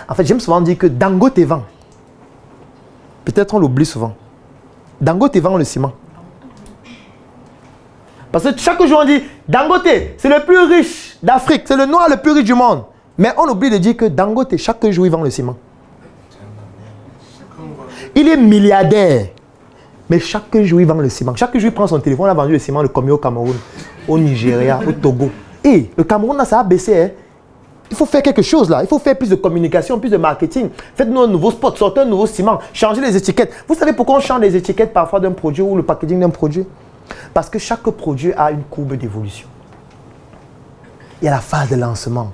En fait, j'aime souvent dire que Dangote vend. Peut-être on l'oublie souvent. Dangote vend le ciment. Parce que chaque jour on dit, Dangote, c'est le plus riche d'Afrique, c'est le noir le plus riche du monde. Mais on oublie de dire que Dangote, chaque jour, il vend le ciment. Il est milliardaire. Mais chaque jour, il vend le ciment. Chaque jour, il prend son téléphone, il a vendu le ciment, le combien au Cameroun, au Nigeria, au Togo. Et le Cameroun, là, ça a baissé. Hein. Il faut faire quelque chose là. Il faut faire plus de communication, plus de marketing. Faites-nous un nouveau spot, sortez un nouveau ciment, changez les étiquettes. Vous savez pourquoi on change les étiquettes parfois d'un produit ou le packaging d'un produit? Parce que chaque produit a une courbe d'évolution. Il y a la phase de lancement.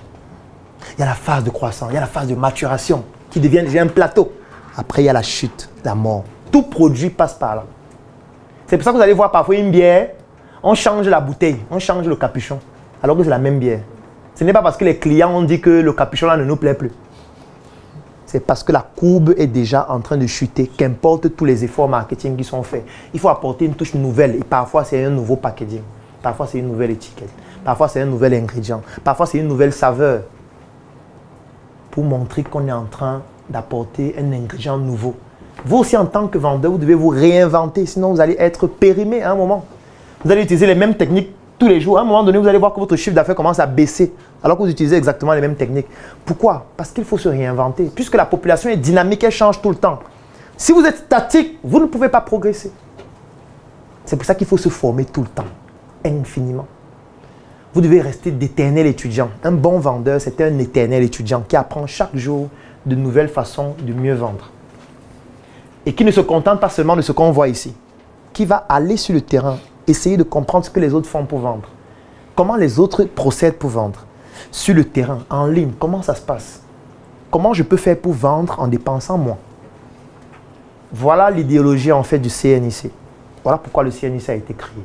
Il y a la phase de croissance. Il y a la phase de maturation qui devient déjà un plateau. Après, il y a la chute, la mort. Tout produit passe par là. C'est pour ça que vous allez voir parfois une bière, on change la bouteille, on change le capuchon, alors que c'est la même bière. Ce n'est pas parce que les clients ont dit que le capuchon là ne nous plaît plus. C'est parce que la courbe est déjà en train de chuter, qu'importe tous les efforts marketing qui sont faits. Il faut apporter une touche nouvelle et parfois c'est un nouveau packaging, parfois c'est une nouvelle étiquette, parfois c'est un nouvel ingrédient, parfois c'est une nouvelle saveur pour montrer qu'on est en train d'apporter un ingrédient nouveau. Vous aussi en tant que vendeur, vous devez vous réinventer, sinon vous allez être périmé à un moment. Vous allez utiliser les mêmes techniques tous les jours. À un moment donné, vous allez voir que votre chiffre d'affaires commence à baisser alors que vous utilisez exactement les mêmes techniques. Pourquoi? Parce qu'il faut se réinventer. Puisque la population est dynamique, elle change tout le temps. Si vous êtes statique, vous ne pouvez pas progresser. C'est pour ça qu'il faut se former tout le temps, infiniment. Vous devez rester d'éternel étudiant. Un bon vendeur, c'est un éternel étudiant qui apprend chaque jour de nouvelles façons de mieux vendre. Et qui ne se contente pas seulement de ce qu'on voit ici. Qui va aller sur le terrain, essayer de comprendre ce que les autres font pour vendre. Comment les autres procèdent pour vendre. Sur le terrain, en ligne, comment ça se passe? Comment je peux faire pour vendre en dépensant moins? Voilà l'idéologie en fait du CNIC. Voilà pourquoi le CNIC a été créé.